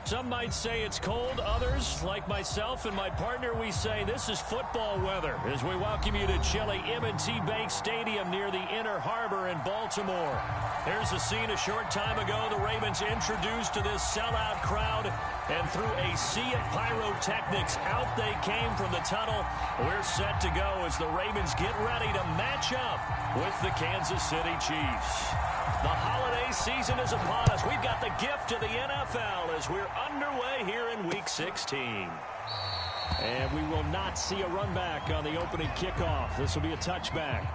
Some might say it's cold. Others, like myself and my partner, we say this is football weather as we welcome you to chilly M&T Bank Stadium near the Inner Harbor in Baltimore. Here's a scene a short time ago. The Ravens introduced to this sellout crowd, and through a sea of pyrotechnics, out they came from the tunnel. We're set to go as the Ravens get ready to match up with the Kansas City Chiefs. The holiday season is upon us. We've got the gift of the NFL as we're underway here in Week 16. And we will not see a run back on the opening kickoff. This will be a touchback.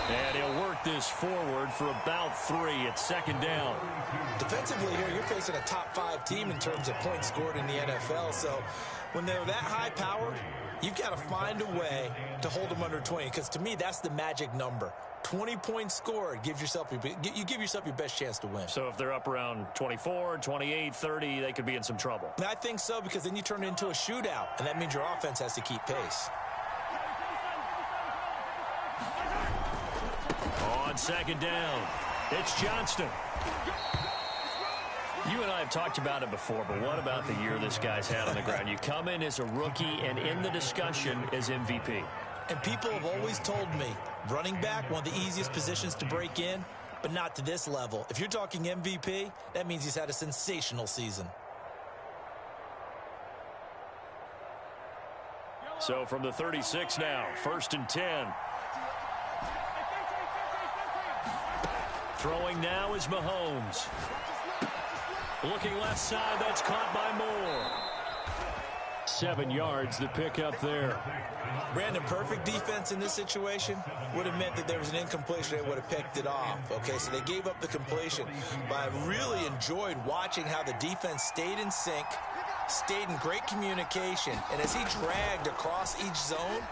And he'll work this forward for about 3. It's second down. Defensively here, you're facing a top-5 team in terms of points scored in the NFL. So when they're that high-powered, you've got to find a way to hold them under 20. Because to me, that's the magic number. 20 points scored gives yourself you give yourself your best chance to win. So if they're up around 24, 28, 30, they could be in some trouble. And I think so, because then you turn it into a shootout, and that means your offense has to keep pace. On second down, it's Johnston. You and I have talked about it before, but what about the year this guy's had on the ground? You come in as a rookie and in the discussion as MVP. And people have always told me, running back, one of the easiest positions to break in, but not to this level. If you're talking MVP, that means he's had a sensational season. So from the 36 now, 1st and 10. Throwing now is Mahomes. Looking left side, that's caught by Moore. 7 yards, the pickup there. Brandon, perfect defense in this situation would have meant that there was an incompletion. They would have picked it off. Okay, so they gave up the completion. But I really enjoyed watching how the defense stayed in sync, stayed in great communication. And as he dragged across each zone,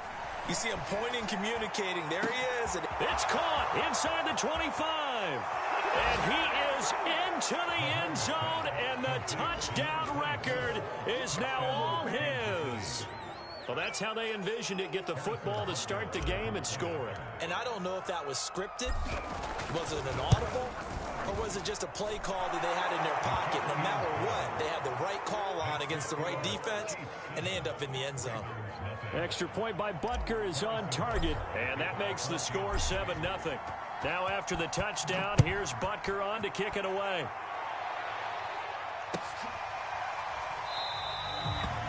you see him pointing, communicating. There he is. And it's caught inside the 25. And he is into the end zone, and the touchdown record is now all his. Well, that's how they envisioned it. Get the football to start the game and score it. And I don't know if that was scripted. Was it an audible? Or was it just a play call that they had in their pocket? No matter what, they had the right call on against the right defense, and they end up in the end zone. Extra point by Butker is on target, and that makes the score 7-0. Now after the touchdown, here's Butker on to kick it away.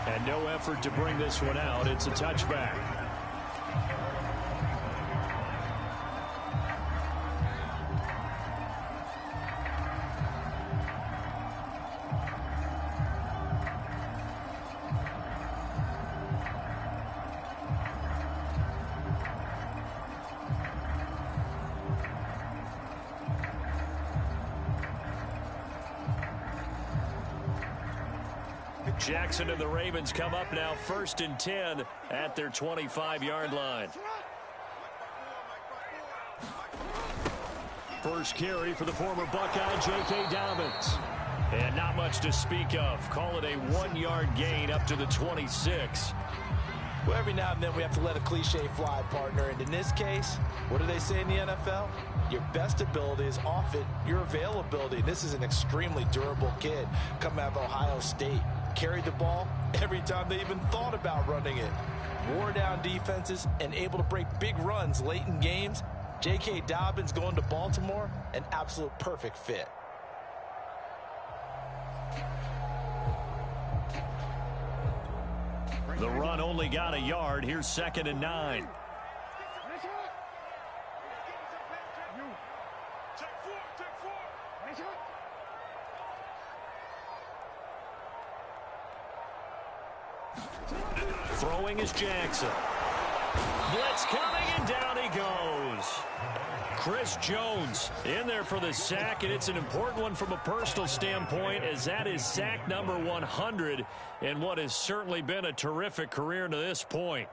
And no effort to bring this one out. It's a touchback. Jackson and the Ravens come up now 1st and 10 at their 25-yard line. First carry for the former Buckeye, J.K. Dobbins. And not much to speak of. Call it a 1-yard gain up to the 26. Well, every now and then we have to let a cliche fly, partner. And in this case, what do they say in the NFL? Your best ability is often your availability. This is an extremely durable kid coming out of Ohio State. Carried the ball every time they even thought about running it. Wore down defenses and able to break big runs late in games. J.K. Dobbins going to Baltimore, an absolute perfect fit. The run only got a yard. Here's 2nd and 9. Throwing is Jackson. Blitz coming, and down he goes. Chris Jones in there for the sack, and it's an important one from a personal standpoint, as that is sack number 100 in what has certainly been a terrific career to this point.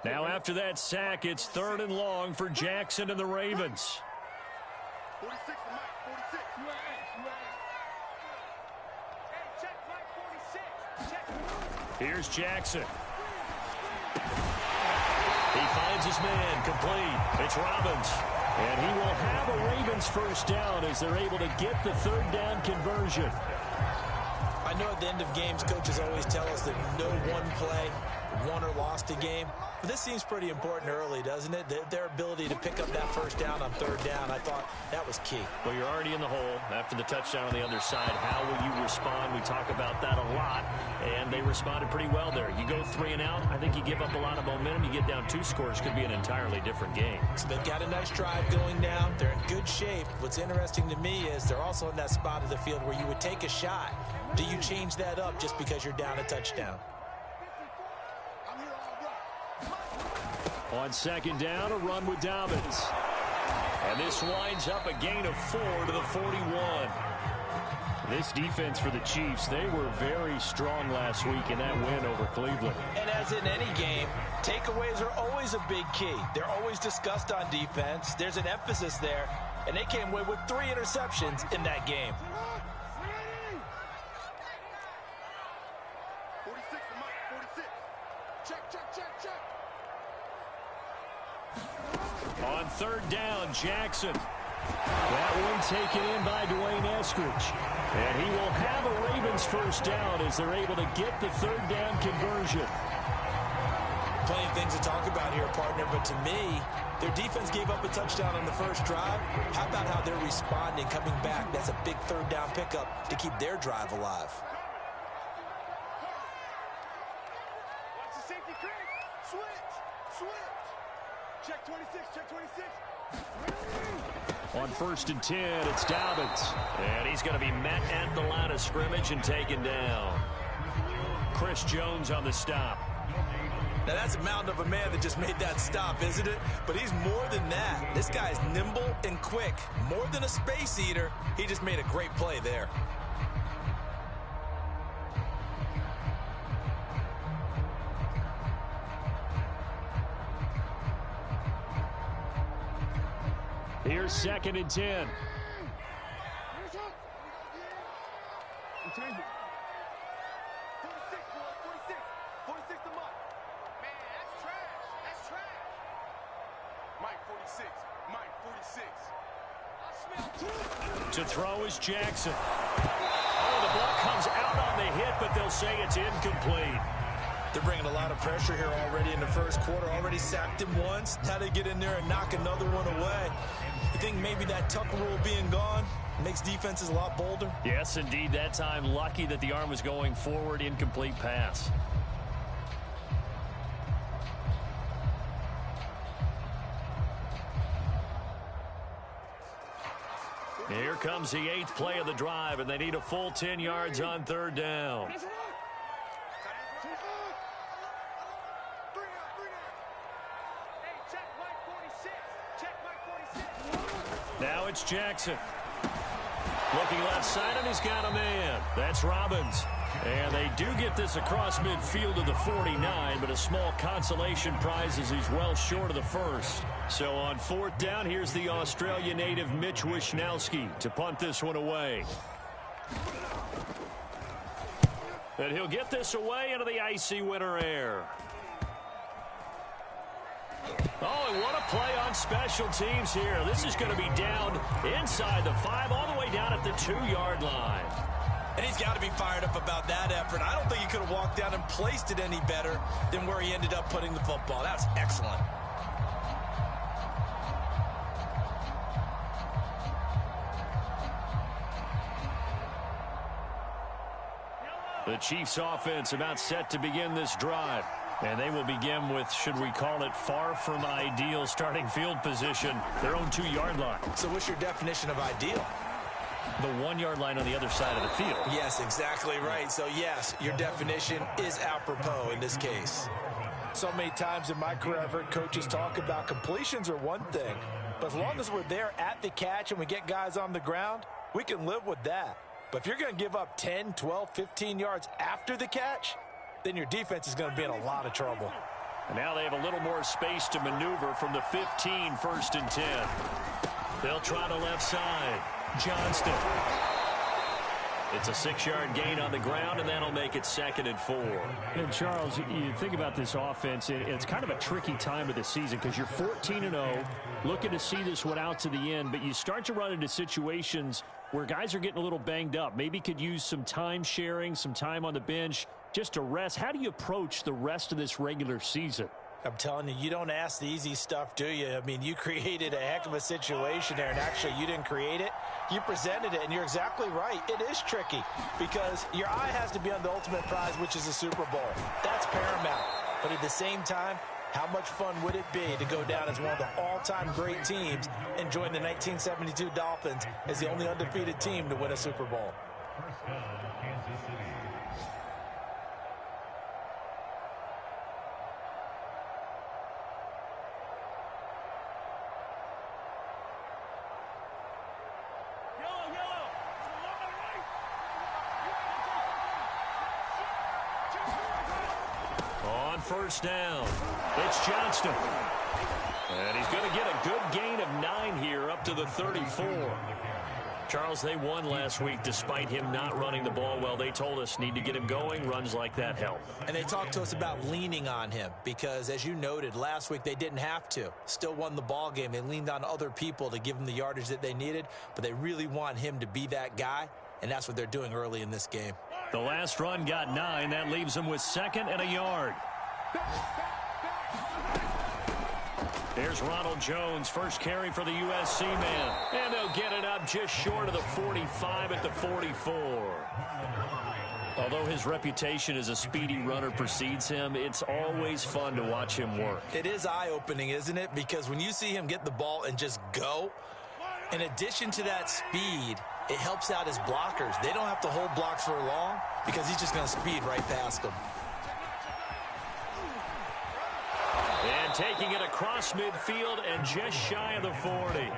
Now after that sack, it's 3rd and long for Jackson and the Ravens. 46 for Mike, 46. Hey, check Mike 46. Check. Here's Jackson. He finds his man, complete. It's Robbins. And he will have a Ravens first down as they're able to get the 3rd down conversion. I know at the end of games, coaches always tell us that no one play won or lost a game. But this seems pretty important early, doesn't it? Their ability to pick up that first down on 3rd down, I thought that was key. Well, you're already in the hole after the touchdown on the other side. How will you respond? We talk about that a lot, and they responded pretty well there. You go 3 and out, I think you give up a lot of momentum. You get down 2 scores, could be an entirely different game. So they've got a nice drive going now. They're in good shape. What's interesting to me is they're also in that spot of the field where you would take a shot. Do you change that up just because you're down a touchdown? On 2nd down, a run with Dobbins. And this winds up a gain of 4 to the 41. This defense for the Chiefs, they were very strong last week in that win over Cleveland. And as in any game, takeaways are always a big key. They're always discussed on defense. There's an emphasis there, and they came away with 3 interceptions in that game. 46 for Mike, 46. Check, check, check, check. On 3rd down, Jackson. That one taken in by Dwayne Eskridge. And he will have a Ravens first down as they're able to get the 3rd down conversion. Plenty of things to talk about here, partner, but to me, their defense gave up a touchdown on the first drive. How about how they're responding, coming back? That's a big 3rd down pickup to keep their drive alive. Watch the safety creep. Switch, switch. Check 26, check 26. On 1st and 10, it's Dobbins. And he's going to be met at the line of scrimmage and taken down. Chris Jones on the stop. Now that's a mountain of a man that just made that stop, isn't it? But he's more than that. This guy's nimble and quick. More than a space eater, he just made a great play there. Here's 2nd and 10. To throw is Jackson. Oh, the ball comes out on the hit, but they'll say it's incomplete. They're bringing a lot of pressure here already in the first quarter. Already sacked him once. Now they get in there and knock another one away. You think maybe that Tucker rule being gone makes defenses a lot bolder? Yes, indeed. That time, lucky that the arm was going forward. Incomplete pass. Here comes the 8th play of the drive, and they need a full 10 yards on 3rd down. Now it's Jackson. Looking left side, and he's got a man. That's Robbins. And they do get this across midfield to the 49, but a small consolation prize as he's well short of the first. So on 4th down, here's the Australia native Mitch Wishnowsky to punt this one away. And he'll get this away into the icy winter air. Oh, and what a play on special teams here. This is going to be down inside the 5, all the way down at the 2-yard line. And he's got to be fired up about that effort. I don't think he could have walked down and placed it any better than where he ended up putting the football. That's excellent. The Chiefs offense about set to begin this drive. And they will begin with, should we call it, far from ideal starting field position, their own 2-yard line. So what's your definition of ideal? The 1-yard line on the other side of the field. Yes, exactly right. So, yes, your definition is apropos in this case. So many times in my career, I've heard coaches talk about completions are one thing. But as long as we're there at the catch and we get guys on the ground, we can live with that. But if you're going to give up 10, 12, 15 yards after the catch, then your defense is going to be in a lot of trouble. And now they have a little more space to maneuver from the 15, 1st and 10. They'll try the left side. Johnston. It's a 6-yard gain on the ground, and that'll make it 2nd and 4. And Charles, you think about this offense, it's kind of a tricky time of the season because you're 14-0, looking to see this one out to the end, but you start to run into situations where guys are getting a little banged up. Maybe could use some time sharing, some time on the bench just to rest. How do you approach the rest of this regular season? I'm telling you, you don't ask the easy stuff, do you? I mean, you created a heck of a situation there, and actually you didn't create it. You presented it, and you're exactly right. It is tricky because your eye has to be on the ultimate prize, which is the Super Bowl. That's paramount. But at the same time, how much fun would it be to go down as one of the all-time great teams and join the 1972 Dolphins as the only undefeated team to win a Super Bowl? First down. It's Johnston. And he's going to get a good gain of 9 here up to the 34. Charles, they won last week despite him not running the ball well. They told us need to get him going. Runs like that help. And they talked to us about leaning on him because, as you noted, last week they didn't have to. Still won the ball game. They leaned on other people to give them the yardage that they needed, but they really want him to be that guy, and that's what they're doing early in this game. The last run got 9. That leaves them with 2nd and a yard. There's Ronald Jones, first carry for the USC man. And they'll get it up just short of the 45 at the 44. Although his reputation as a speedy runner precedes him, it's always fun to watch him work. It is eye-opening, isn't it? Because when you see him get the ball and just go, in addition to that speed, it helps out his blockers. They don't have to hold blocks for long because he's just going to speed right past them. And taking it across midfield and just shy of the 40.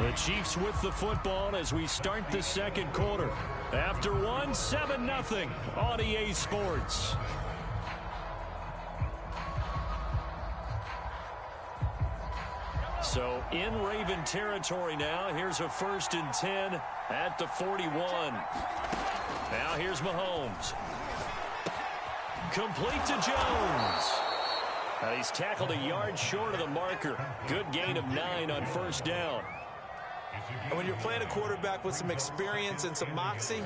The Chiefs with the football as we start the second quarter. After one, 7-0 on EA Sports. So in Raven territory now. Here's a 1st and 10 at the 41. Now here's Mahomes. Complete to Jones. Now he's tackled a yard short of the marker. Good gain of 9 on 1st down. And when you're playing a quarterback with some experience and some moxie,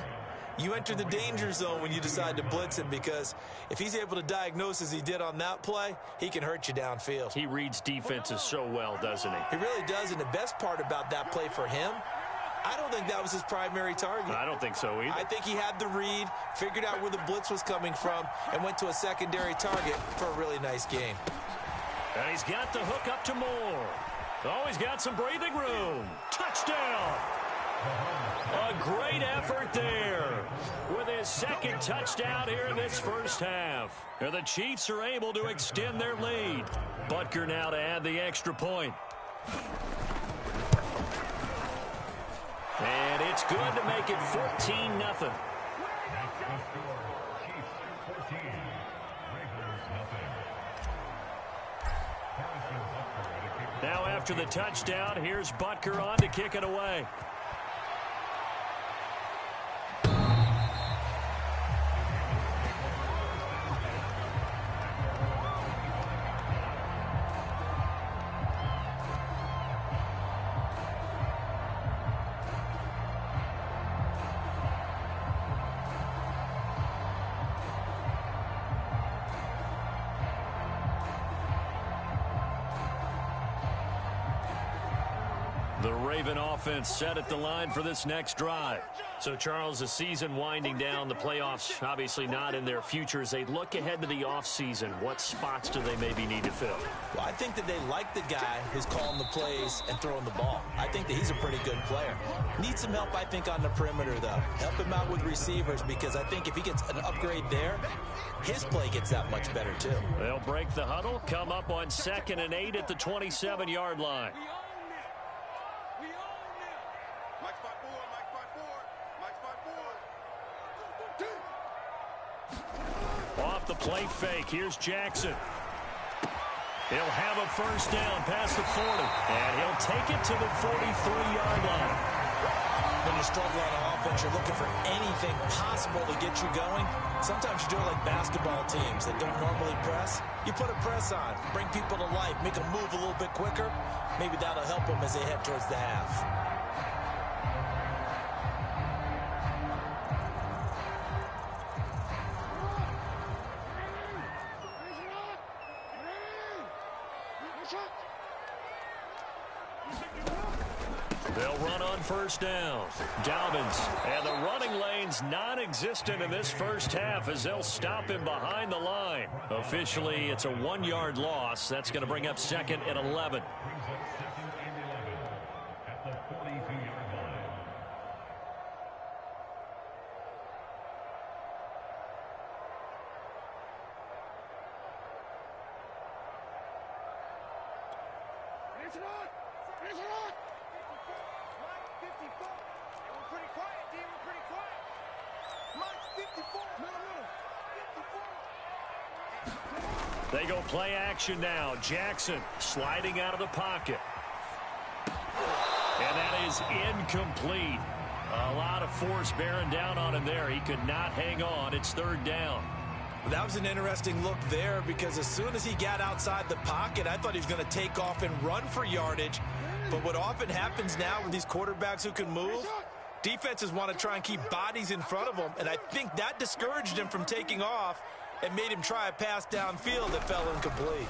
you enter the danger zone when you decide to blitz him, because if he's able to diagnose as he did on that play, he can hurt you downfield. He reads defenses so well, doesn't he? He really does, and the best part about that play for him, I don't think that was his primary target. I don't think so either. I think he had the read, figured out where the blitz was coming from, and went to a secondary target for a really nice game. And he's got the hook up to Moore. Oh, he's got some breathing room. Touchdown! A great effort there with his 2nd touchdown here in this first half. And the Chiefs are able to extend their lead. Butker now to add the extra point. And it's good to make it 14-0. Now after the touchdown, here's Butker on to kick it away. The Raven offense set at the line for this next drive. So, Charles, the season winding down, the playoffs obviously not in their futures. They look ahead to the offseason. What spots do they maybe need to fill? Well, I think that they like the guy who's calling the plays and throwing the ball. I think that he's a pretty good player. Needs some help, I think, on the perimeter, though. Help him out with receivers, because I think if he gets an upgrade there, his play gets that much better, too. They'll break the huddle, come up on 2nd and 8 at the 27-yard line. Off the play fake, here's Jackson. He'll have a first down past the 40, and he'll take it to the 43-yard line. When you struggle on offense, you're looking for anything possible to get you going. Sometimes you do it like basketball teams that don't normally press. You put a press on, bring people to life, make them move a little bit quicker. Maybe that'll help them as they head towards the half. They'll run on first down. Dobbins, and the running lane's non-existent in this first half as they'll stop him behind the line. Officially, it's a 1-yard loss. That's going to bring up 2nd and 11. They go play action now. Jackson sliding out of the pocket. And that is incomplete. A lot of force bearing down on him there. He could not hang on. It's 3rd down. That was an interesting look there, because as soon as he got outside the pocket, I thought he was going to take off and run for yardage. But what often happens now with these quarterbacks who can move, defenses want to try and keep bodies in front of them, and I think that discouraged him from taking off and made him try a pass downfield that fell incomplete.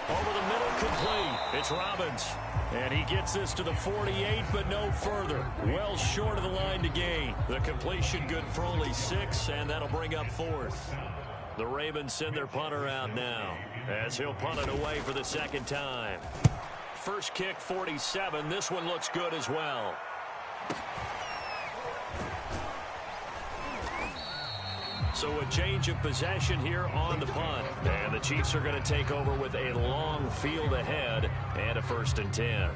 Over the middle, complete. It's Robbins. And he gets this to the 48, but no further. Well short of the line to gain. The completion good for only 6, and that'll bring up 4th. The Ravens send their punter out now, as he'll punt it away for the 2nd time. First kick, 47. This one looks good as well. So a change of possession here on the punt. And the Chiefs are going to take over with a long field ahead and a 1st and 10.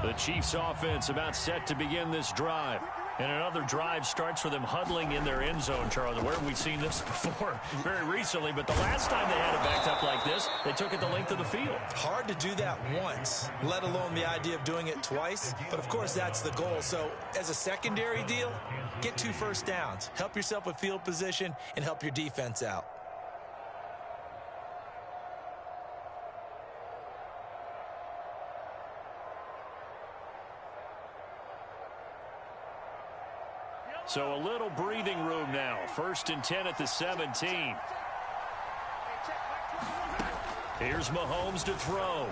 The Chiefs offense about set to begin this drive. And another drive starts with them huddling in their end zone, Charlie. Where have we seen this before? Very recently, but the last time they had it backed up like this, they took it the length of the field. Hard to do that once, let alone the idea of doing it twice. But, of course, that's the goal. So, as a secondary deal, get 2 first downs. Help yourself with field position and help your defense out. So a little breathing room now. 1st and 10 at the 17. Here's Mahomes to throw.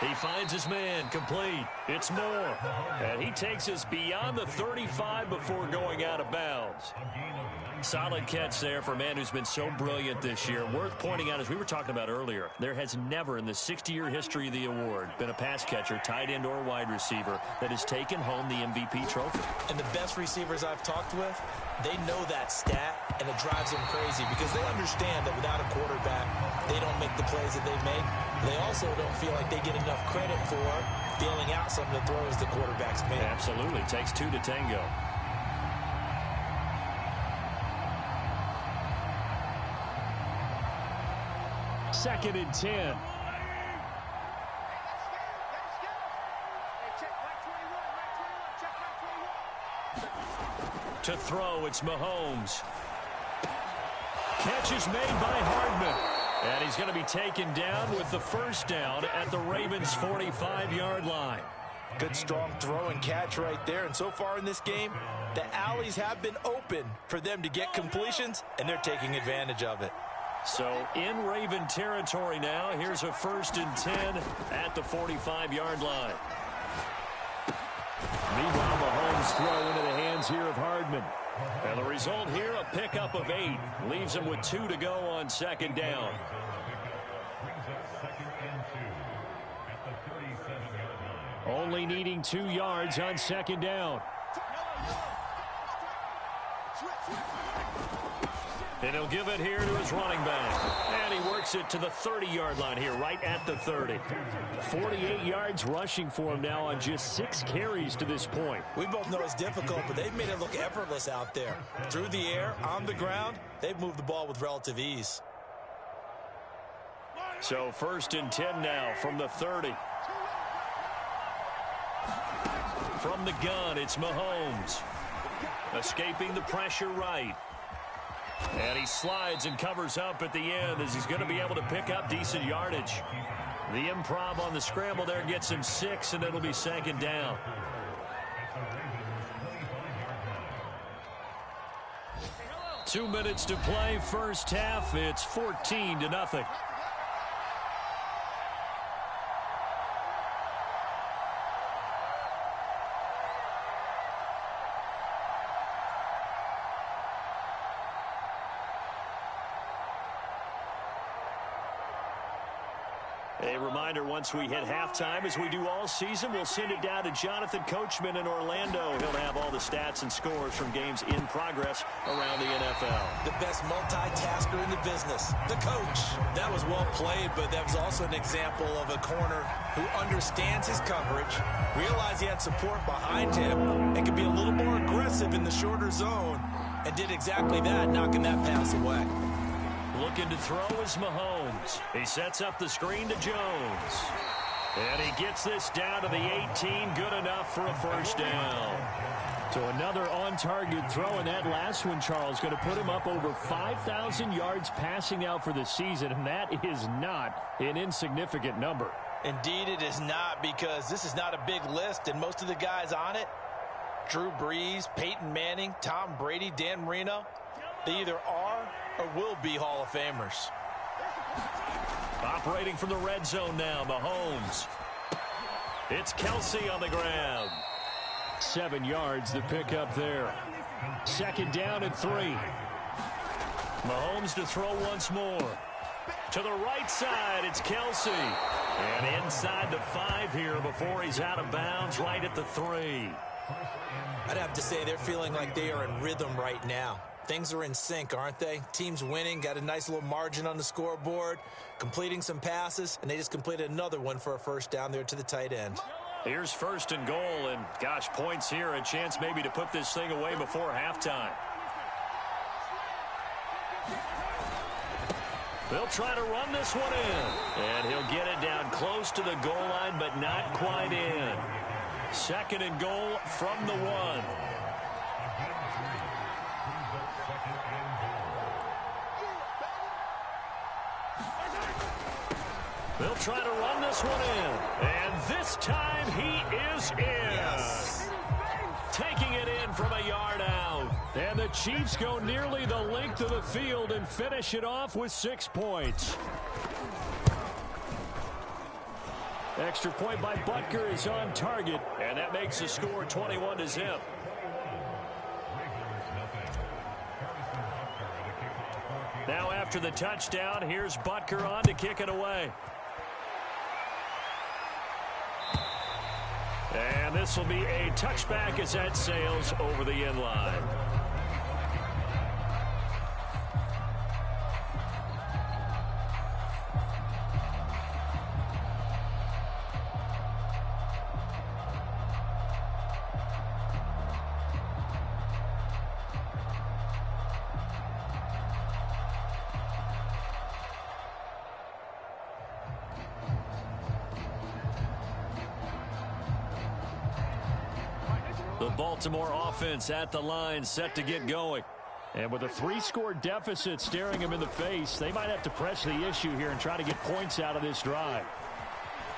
He finds his man, complete. It's Moore. And he takes us beyond the 35 before going out of bounds. Solid catch there for a man who's been so brilliant this year. Worth pointing out, as we were talking about earlier, there has never in the 60-year history of the award been a pass catcher, tight end, or wide receiver that has taken home the MVP trophy. And the best receivers I've talked with, they know that stat, and it drives them crazy because they understand that without a quarterback, they don't make the plays that they make. They also don't feel like they get enough credit for bailing out some of the throws the quarterbacks make. Absolutely. Takes 2 to tango. Second and 10. To throw, it's Mahomes. Catch is made by Hardman. And he's going to be taken down with the first down at the Ravens' 45-yard line. Good, strong throw and catch right there. And so far in this game, the alleys have been open for them to get completions, and they're taking advantage of it. So in Raven territory now. Here's a 1st and 10 at the 45-yard line. Meanwhile, Mahomes throw into the hands here of Hardman. And the result here, a pickup of 8. Leaves him with 2 to go on 2nd down. Only needing 2 yards on 2nd down. And he'll give it here to his running back. And he works it to the 30-yard line here, right at the 30. 48 yards rushing for him now on just 6 carries to this point. We both know it's difficult, but they've made it look effortless out there. Through the air, on the ground, they've moved the ball with relative ease. So 1st and 10 now from the 30. From the gun, it's Mahomes. Escaping the pressure right. And he slides and covers up at the end as he's going to be able to pick up decent yardage. The improv on the scramble there gets him 6, and it'll be 2nd down. Two minutes to play, first half. It's 14-0. A reminder, once we hit halftime, as we do all season, we'll send it down to Jonathan Coachman in Orlando. He'll have all the stats and scores from games in progress around the NFL. The best multitasker in the business, the coach. That was well played, but that was also an example of a corner who understands his coverage, realized he had support behind him, and could be a little more aggressive in the shorter zone, and did exactly that, knocking that pass away. Looking to throw is Mahomes. He sets up the screen to Jones. And he gets this down to the 18. Good enough for a 1st down. So another on-target throw, and that last one, Charles, going to put him up over 5,000 yards passing out for the season, and that is not an insignificant number. Indeed it is not, because this is not a big list, and most of the guys on it, Drew Brees, Peyton Manning, Tom Brady, Dan Marino, they either are or will be Hall of Famers. Operating from the red zone now, Mahomes. It's Kelsey on the ground. 7 yards the pickup there. 2nd down and 3. Mahomes to throw once more. To the right side, it's Kelsey. And inside the 5 here before he's out of bounds, right at the 3. I'd have to say they're feeling like they are in rhythm right now. Things are in sync, aren't they? Team's winning, got a nice little margin on the scoreboard, completing some passes, and they just completed another one for a 1st down there to the tight end. Here's 1st and goal, and gosh, points here, a chance maybe to put this thing away before halftime. They'll try to run this one in, and he'll get it down close to the goal line, but not quite in. 2nd and goal from the 1. They'll try to run this one in. And this time he is in. Yes. Taking it in from a yard out. And the Chiefs go nearly the length of the field and finish it off with 6 points. Extra point by Butker is on target. And that makes the score 21-0. Now after the touchdown, here's Butker on to kick it away. And this will be a touchback as that sails over the end line. The Baltimore offense at the line, set to get going. And with a 3-score deficit staring him in the face, they might have to press the issue here and try to get points out of this drive.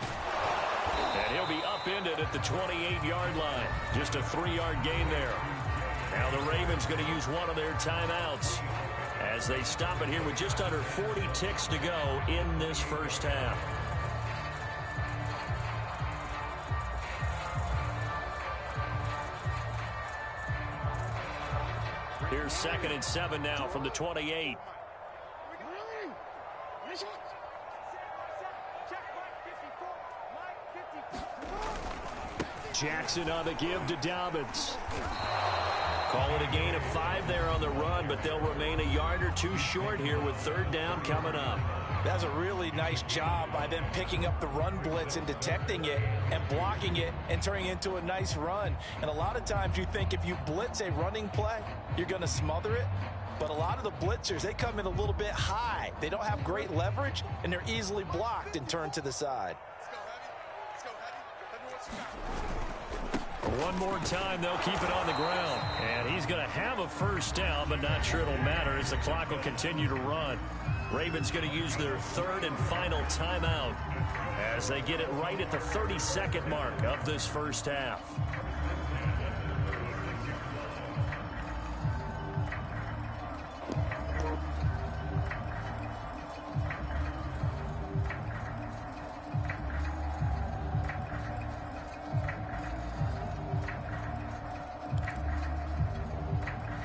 And he'll be up suspended at the 28-yard line. Just a 3-yard gain there. Now the Ravens going to use one of their timeouts as they stop it here with just under 40 ticks to go in this first half. Here's 2nd and 7 now from the 28. Jackson on the give to Dobbins. Call it a gain of 5 there on the run, but they'll remain a yard or two short here with 3rd down coming up. That's a really nice job by them picking up the run blitz and detecting it and blocking it and turning it into a nice run. And a lot of times you think if you blitz a running play, you're going to smother it. But a lot of the blitzers, they come in a little bit high. They don't have great leverage, and they're easily blocked and turned to the side. One more time, they'll keep it on the ground. And he's going to have a 1st down, but not sure it'll matter as the clock will continue to run. Ravens going to use their 3rd and final timeout as they get it right at the 32nd mark of this first half.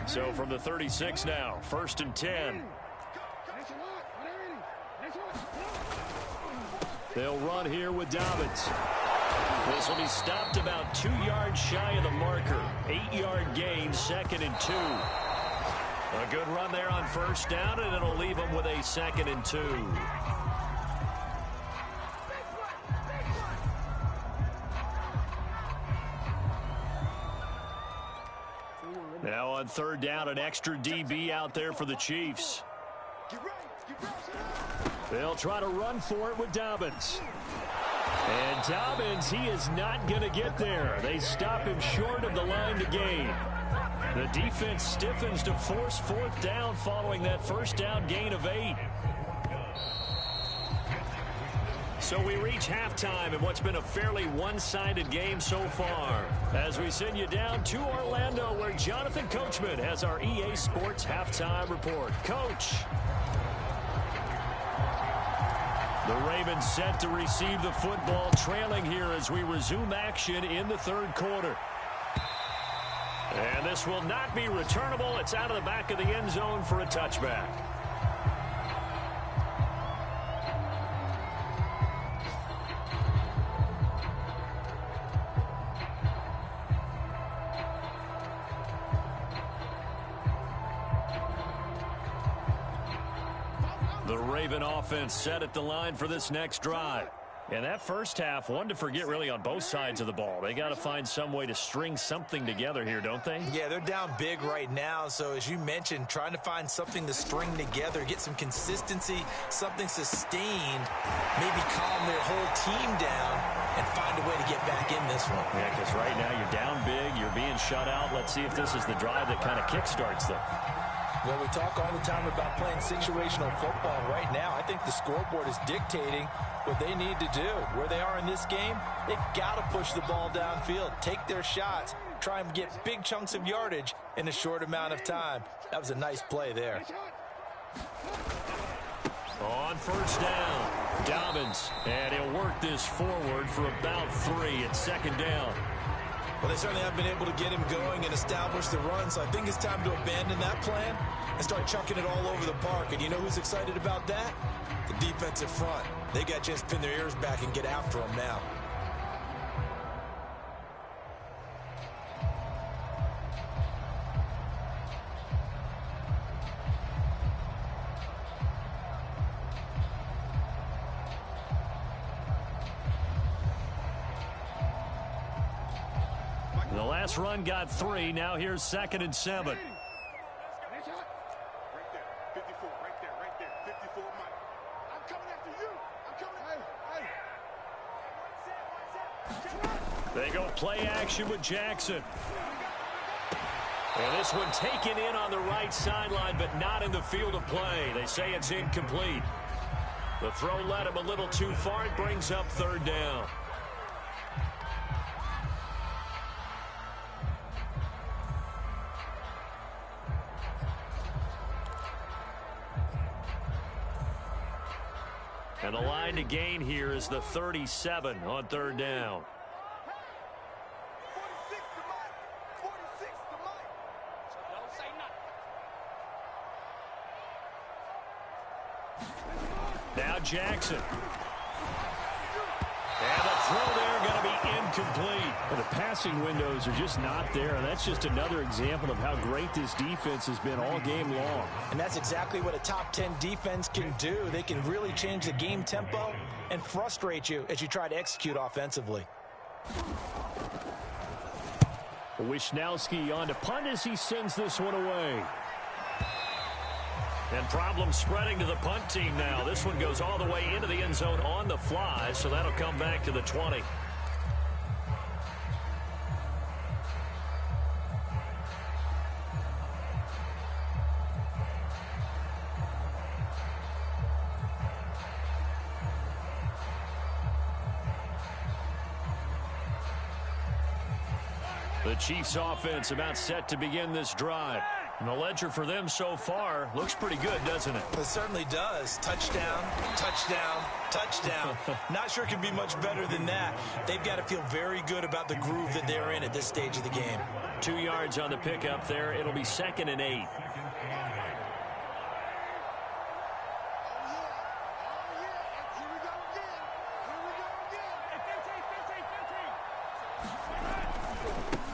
So from the 36 now, 1st and 10. They'll run here with Dobbins. This will be stopped about 2 yards shy of the marker. 8-yard gain, 2nd and 2. A good run there on 1st down, and it'll leave them with a 2nd and 2. Now on 3rd down, an extra DB out there for the Chiefs. They'll try to run for it with Dobbins. And Dobbins, he is not going to get there. They stop him short of the line to gain. The defense stiffens to force 4th down following that 1st down gain of 8. So we reach halftime in what's been a fairly one-sided game so far. As we send you down to Orlando, where Jonathan Coachman has our EA Sports halftime report. Coach. The Ravens set to receive the football, trailing here as we resume action in the 3rd quarter. And this will not be returnable. It's out of the back of the end zone for a touchback. The Raven offense set at the line for this next drive. And that first half, one to forget really on both sides of the ball. They got to find some way to string something together here, don't they? Yeah, they're down big right now. So as you mentioned, trying to find something to string together, get some consistency, something sustained, maybe calm their whole team down and find a way to get back in this one. Yeah, because right now you're down big, you're being shut out. Let's see if this is the drive that kind of kickstarts them. Well, we talk all the time about playing situational football. Right now, I think the scoreboard is dictating what they need to do. Where they are in this game, they've got to push the ball downfield, take their shots, try and get big chunks of yardage in a short amount of time. That was a nice play there. On 1st down, Dobbins, and he'll work this forward for about 3 at 2nd down. Well, they certainly have been able to get him going and establish the run, so I think it's time to abandon that plan and start chucking it all over the park. And you know who's excited about that? The defensive front. They got a chance to pin their ears back and get after him now. The last run got 3. Now here's 2nd and 7. Right there, 54, right there, 54, Mike. I'm coming after you. I'm coming. Hey. They go play action with Jackson. And this one taken in on the right sideline, but not in the field of play. They say it's incomplete. The throw led him a little too far. It brings up 3rd down. And the line to gain here is the 37 on third down. 46 to Mike. 46 to Mike. Don't say nothing. Now Jackson. And the throw there going to be incomplete. Well, the passing windows are just not there, and that's just another example of how great this defense has been all game long. And that's exactly what a top 10 defense can do. They can really change the game tempo and frustrate you as you try to execute offensively. Wisnowski on to punt as he sends this one away. And problems spreading to the punt team now. This one goes all the way into the end zone on the fly, so that'll come back to the 20. The Chiefs offense about set to begin this drive. And the ledger for them so far looks pretty good, doesn't it? It certainly does. Touchdown, touchdown, touchdown. Not sure it can be much better than that. They've got to feel very good about the groove that they're in at this stage of the game. 2 yards on the pickup there. It'll be 2nd and 8.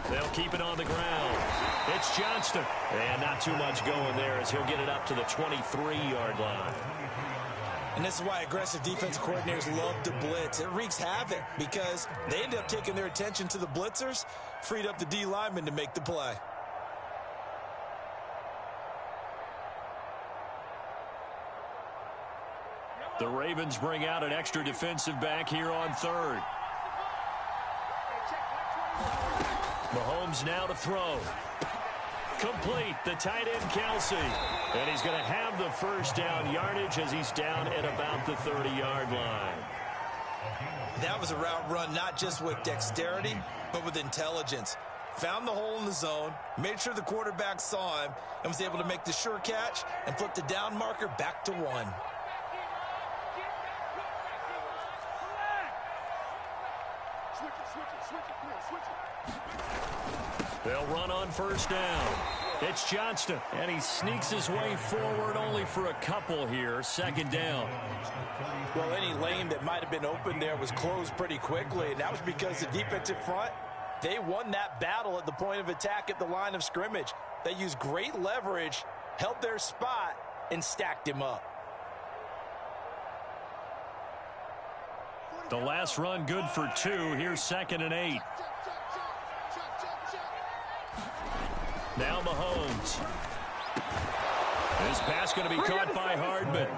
They'll keep it on the ground. It's Johnston. And not too much going there as he'll get it up to the 23-yard line. And this is why aggressive defensive coordinators love to blitz. It wreaks havoc because they end up taking their attention to the blitzers, freed up the D lineman to make the play. The Ravens bring out an extra defensive back here on third. Mahomes now to throw. Complete, the tight end Kelsey. And he's going to have the first down yardage as he's down at about the 30-yard line. That was a route run not just with dexterity, but with intelligence. Found the hole in the zone, made sure the quarterback saw him, and was able to make the sure catch and flip the down marker back to 1. They'll run on first down. It's Johnston, and he sneaks his way forward only for a couple here. 2nd down. Well, any lane that might have been open there was closed pretty quickly, and that was because the defensive front, they won that battle at the point of attack at the line of scrimmage. They used great leverage, held their spot, and stacked him up. The last run good for 2. Here's 2nd and 8. Now Mahomes. This pass going to be caught by Hardman.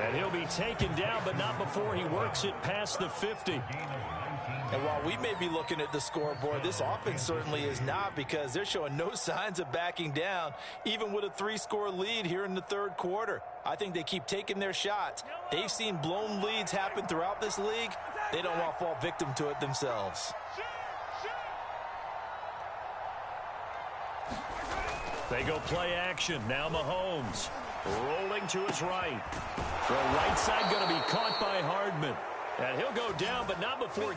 And he'll be taken down, but not before he works it past the 50. And while we may be looking at the scoreboard, this offense certainly is not, because they're showing no signs of backing down, even with a 3-score lead here in the third quarter. I think they keep taking their shots. They've seen blown leads happen throughout this league. They don't want to fall victim to it themselves. They go play action. Now Mahomes rolling to his right. The right side going to be caught by Hardman. And he'll go down, but not before